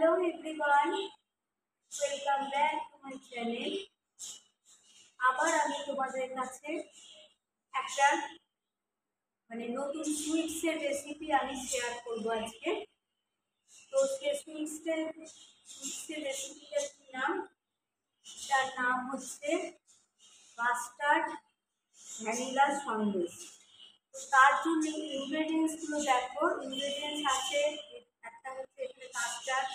Hello everyone, welcome back to my channel. আবার আমি তোমাদের কাছে একটা নতুন সুইটসের রেসিপি আমি শেয়ার করব আজকে। তো সেই সুইটসের রেসিপিটার কি নাম? তার নাম হচ্ছে কাস্টার্ড ভ্যানিলা সন্দেশ। তো তার জন্য ইনগ্রেডিয়েন্টসগুলো দেখো। ইনগ্রেডিয়েন্টস আছে, একটা হচ্ছে এখানে কাস্টার্ড,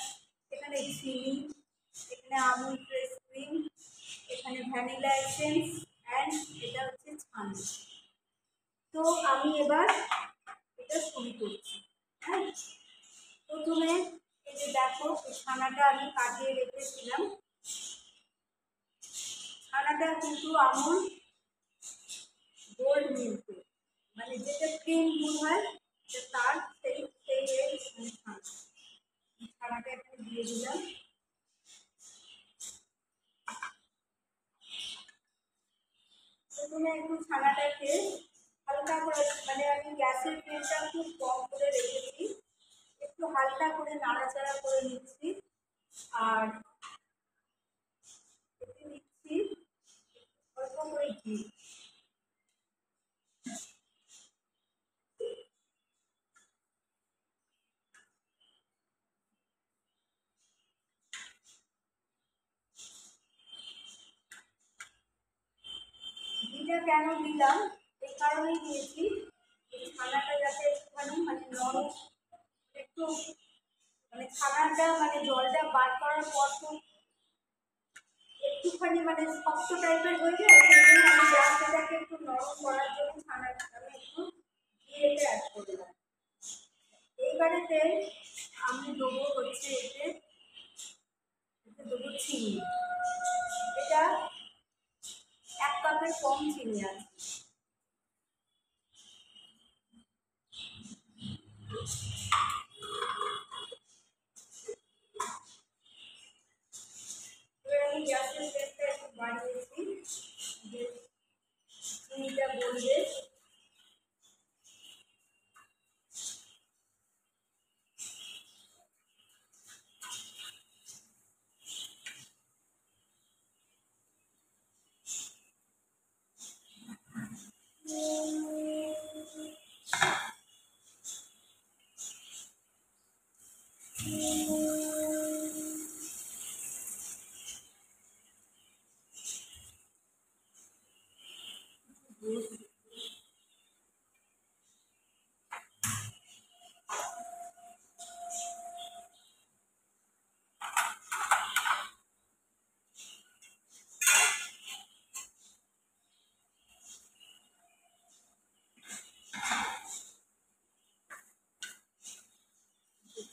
এখানে চিনি, এখানে আমুল ফ্রেশ ক্রিম, এখানে ভ্যানিলা এসেন্স অ্যান্ড এটা হচ্ছে ছানা। তো আমি এবার এটা শুরু করছি। হ্যাঁ, প্রথমে এই যে দেখো, ছানাটা আমি কাটিয়ে রেখেছিলাম। ছানাটা কিন্তু আমুল গোল্ড মিল্কে, যেটা ক্রিম দুধ হয় তার সেই ছানাটা এখানে দিয়ে দিলাম। প্রথমে একটু ছানাটাকে হালকা করে, আমি গ্যাসের ফ্লেমটা খুব কম করে রেখেছি, একটু হালকা করে নাড়াচাড়া করে নিচ্ছি। আর এতে দিচ্ছি অল্প করে ঘি। ঘিটা কেন দিলাম? এই কারণেই দিয়েছি, এই ছানাটা যাতে একটুখানি নরম, একটু ছানাটা জলটা বার করার পর তো একটুখানি শক্ত টাইপের হয়ে যায়। সেই জন্য আমি গ্যাসটাকে একটু নরম করার জন্য ছানাটা আমি একটু ঘিয়েতে অ্যাড করলাম। এইবারেতে আমি দেবো হচ্ছে এতে দেবো চিনি। এটা 1 কাপের কম চিনি আছে। এবার আমি গ্যাসের ফ্লেমটা একটু বাড়িয়েছি, যে চিনিটা গলবে।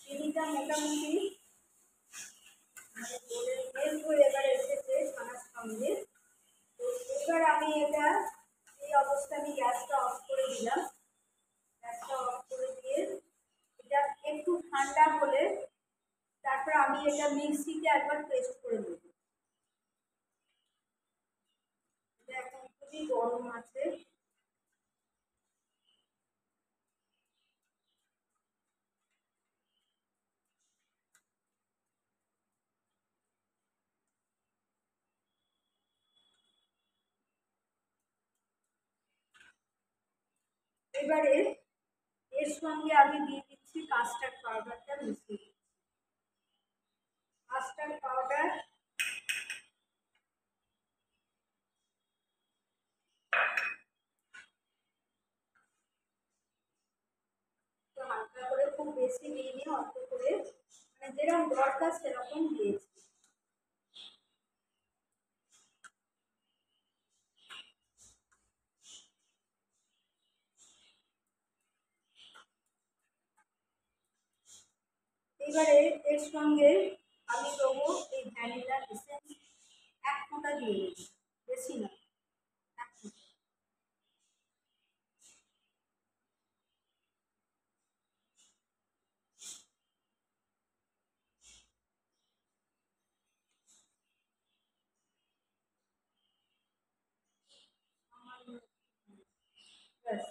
চিনিটা মোটামুটি মেল্ট হয়ে এবার এসেছে ছানার সঙ্গে। তো এবার আমি এটা এই অবস্থা, আমি গ্যাসটা অফ করে দিলাম। গ্যাসটা অফ করে দিয়ে এটা একটু ঠান্ডা হলে তারপর আমি এটা মিক্সিতে একবার পেস্ট করে নেব। এটা এখন খুবই গরম আছে। এবারে এর সঙ্গে আমি দিয়ে দিচ্ছি কাস্টার্ড পাউডারটা মিশিয়ে। কাস্টার্ড পাউডার তো হালকা করে, খুব বেশি দিইনি, অল্প করে, যেরকম দরকার সেরকম দিয়েছি। এবারে এর সঙ্গে আমি দেবো এই ভ্যানিলা এসেন্স, 1 ফোঁটা দিয়ে দেবো, বেশি না, 1 ফোঁটা। ব্যাস।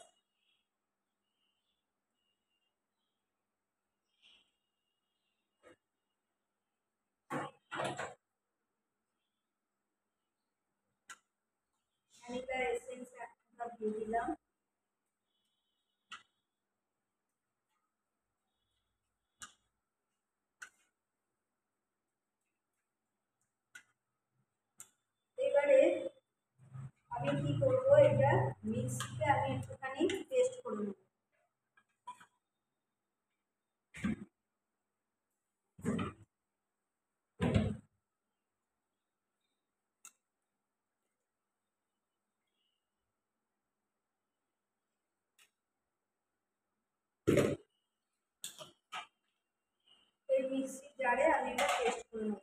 দিয়ে দিলাম। এবারে আমি কি করব, এটা মিক্সিতে আমি একটুখানি পেস্ট করে নেব। এই মিক্সির জারে আমি এটা পেস্ট করে নেব।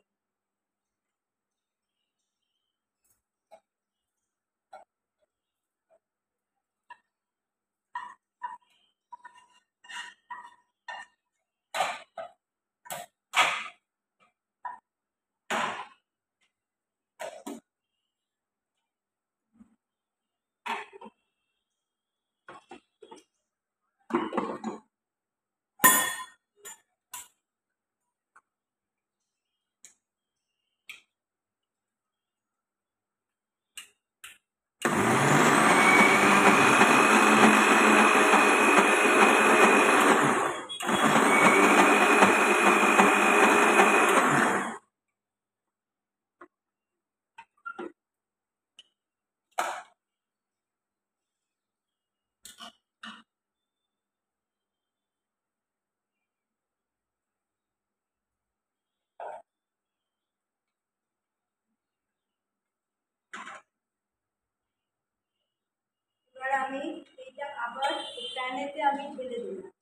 এবার আমি এইটা আবার প্যানেতে আমি ঢেলে দিলাম।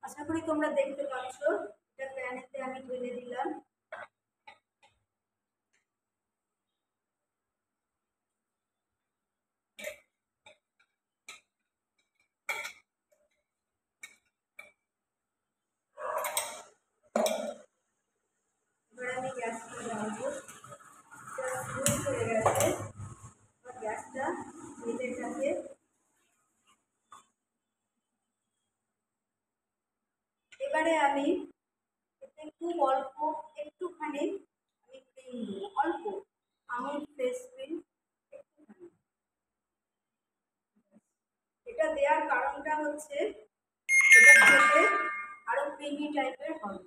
আশা করি তোমরা দেখতে পাচ্ছ, এটা প্যানেতে আমি ঢেলে দিলাম। এবার আমি গ্যাসটা জ্বালবো। গ্যাস হয়ে গেছে, গ্যাসটা নিতে থাকে। এবারে আমি এতে খুব অল্প একটুখানি আমি ক্রিম দেবো, অল্প আমুল ফ্রেশ ক্রিম একটুখানি। এটা দেওয়ার কারণটা হচ্ছে এটা খেতে আরো ক্রিমি টাইপের হবে।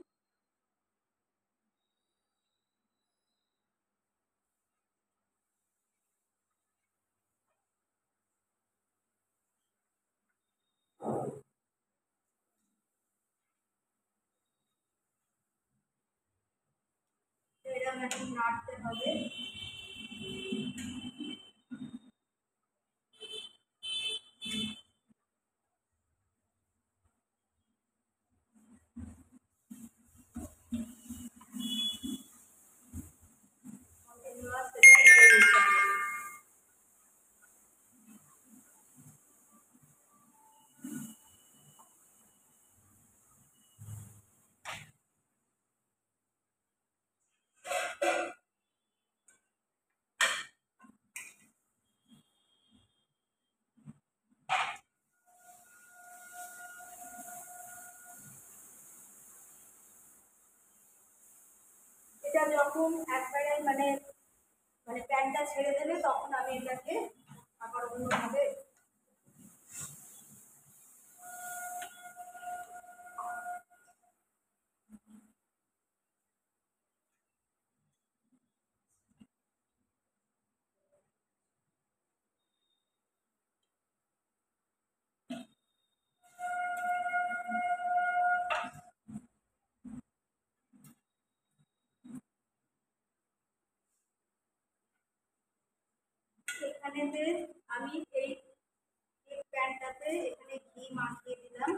এরকম এখন নাড়তে হবে। এটা যখন একবারে মানে মানে প্যানটা ছেড়ে দেবে, তখন আমি এটাকে আবার অন্যভাবে এখানেতে আমি এই প্যানটাতে এখানে ঘি মাখিয়ে দিলাম।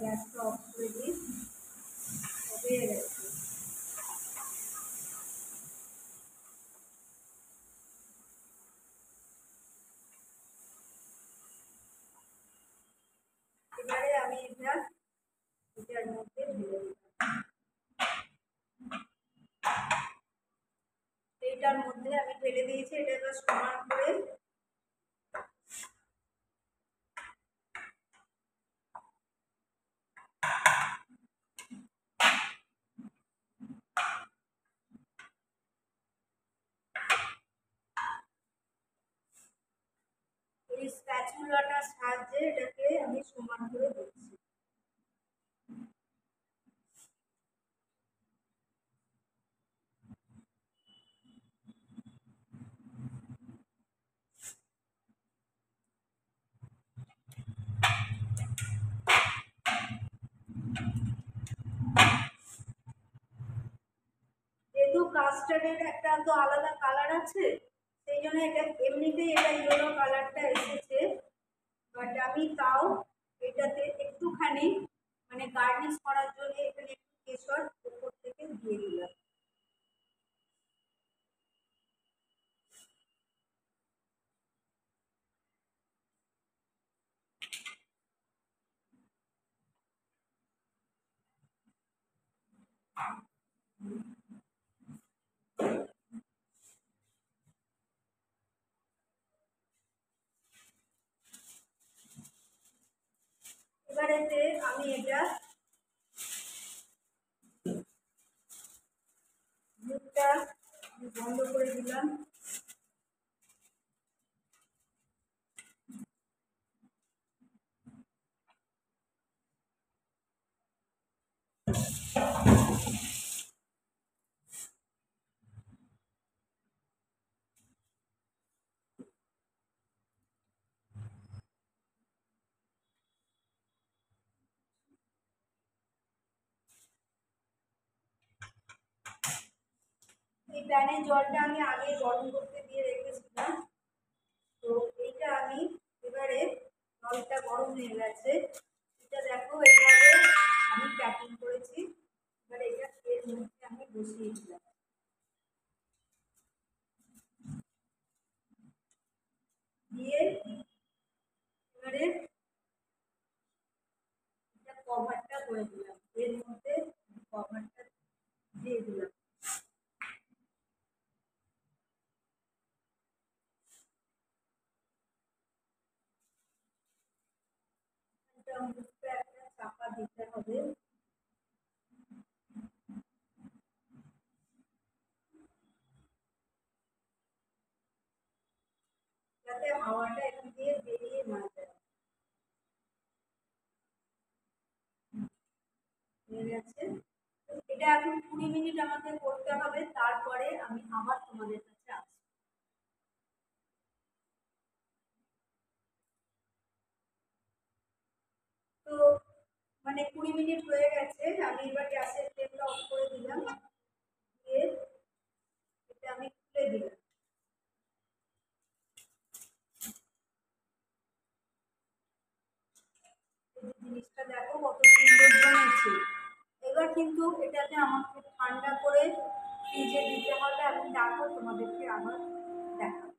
গ্যাসটা অফ করে দিই, হয়ে গেছে। এবারে আমি এটার মধ্যে ঢেলে দিলাম। এইটার মধ্যে আমি ঢেলে দিয়েছি, এটা এবার সমান করে এই স্প্যাচুলাটার সাহায্যে এটাকে আমি সমান করে দিচ্ছি। যেহেতু কাস্টার্ডের একটা তো আলাদা কালার আছে, সেই জন্য এটা এমনিতেই এটা ইয়েলো কালারটা এসেছে, বাট আমি তাও এটাতে একটুখানি মানে গার্নিশ করার জন্য এখানে একটু কেশর উপর থেকে দিয়ে দিলাম। এবারেতে আমি এটা মুখটা বন্ধ করে দিলাম। এই প্যানে জলটা আমি আগে গরম করতে দিয়ে রেখেছিলাম, তো এইটা আমি এবারে জলটা গরম হয়ে গেছে, এটা দেখো এইভাবে আমি প্যাকিং করেছি। এবারে এটা এর মধ্যে আমি বসিয়ে দিলাম। দিয়ে এবারে এটা কভারটা করে দিলাম, এর মধ্যে কভারটা দিয়ে দিলাম। এটা মুখটা একটা চাপা দিতে হবে, যাতে হাওয়াটা এখান দিয়ে বেরিয়ে না যায়। হয়ে গেছে। এটা এখন 20 মিনিট আমাকে করতে হবে, তারপরে আমি আবার তোমাদের কাছে আসবো। তো মানে 20 মিনিট হয়ে গেছে, আমি এবার গ্যাসের ফ্লেমটা অফ করে দিলাম, দিয়ে এটা আমি খুলে দিলাম। এই জিনিসটা দেখো কত সুন্দর জমেছে। এবার কিন্তু এটাকে আমাকে ঠান্ডা করে ফ্রিজে দিতে হবে, এবং তারপর তোমাদেরকে আবার দেখাবো।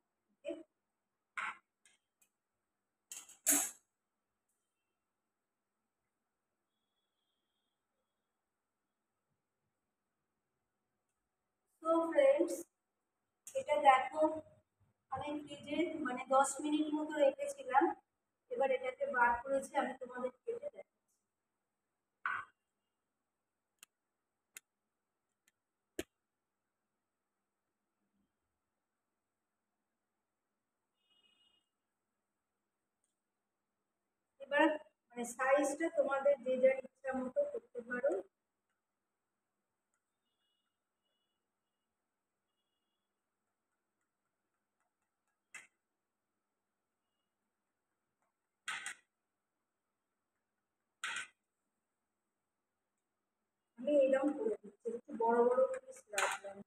তো ফ্রেন্ডস, এটা দেখো আমি ফ্রিজে মানে 10 মিনিট মতো রেখেছিলাম, এবার এটাকে বার করেছি, আমি তোমাদের কেটে দেখাচ্ছি। এবার মানে সাইজটা তোমাদের যে যার ইচ্ছা মতো করতে পারো। আমি এরকম করে দিচ্ছি, একটু বড় বড় পিস রাখলাম।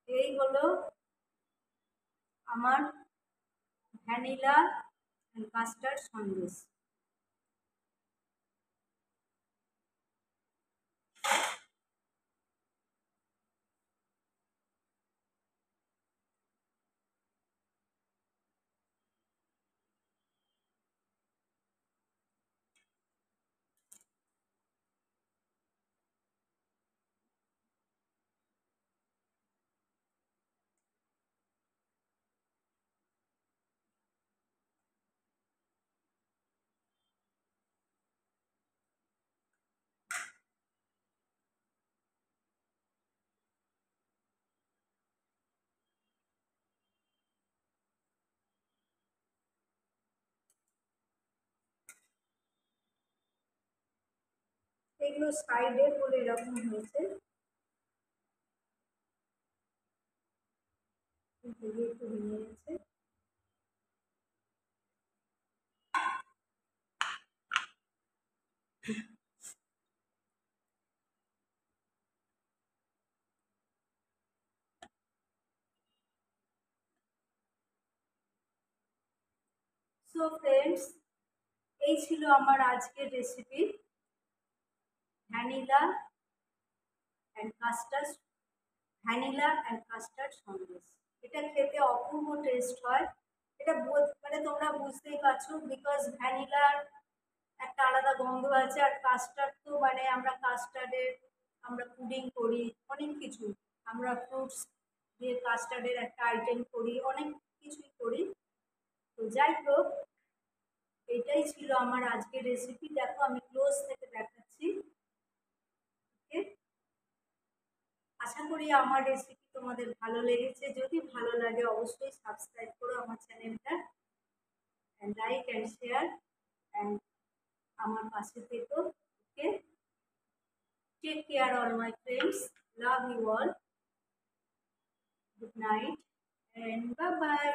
এই হলো আমার ভ্যানিলা কাস্টার্ড সন্দেশ। এগুলো সাইডের বলে এরকম হয়েছে, একটু ভেঙে গেছে। সো ফ্রেন্ডস, এই ছিল আমার আজকের recipe, vanilla and custard, vanilla and custard Sandesh. এটা খেতে অপূর্ব টেস্ট হয়। এটা মানে তোমরা বুঝতেই পারছো, বিকজ ভ্যানিলার একটা আলাদা গন্ধ আছে, আর কাস্টার্ড তো মানে আমরা কাস্টার্ডের আমরা পুডিং করি, অনেক কিছু আমরা ফ্রুটস দিয়ে কাস্টার্ডের একটা আইটেম করি, অনেক কিছুই করি। তো যাই হোক, এটাই ছিল আমার আজকের রেসিপি। দেখো আমি ক্লোজ থেকে দেখাচ্ছি। ওকে, আশা করি আমার রেসিপি তোমাদের ভালো লেগেছে। যদি ভালো লাগে অবশ্যই সাবস্ক্রাইব করো আমার চ্যানেলটা, and like and share, and আমার পাশে থেকো। Okay, take care all my friends, love you all, good night and bye by.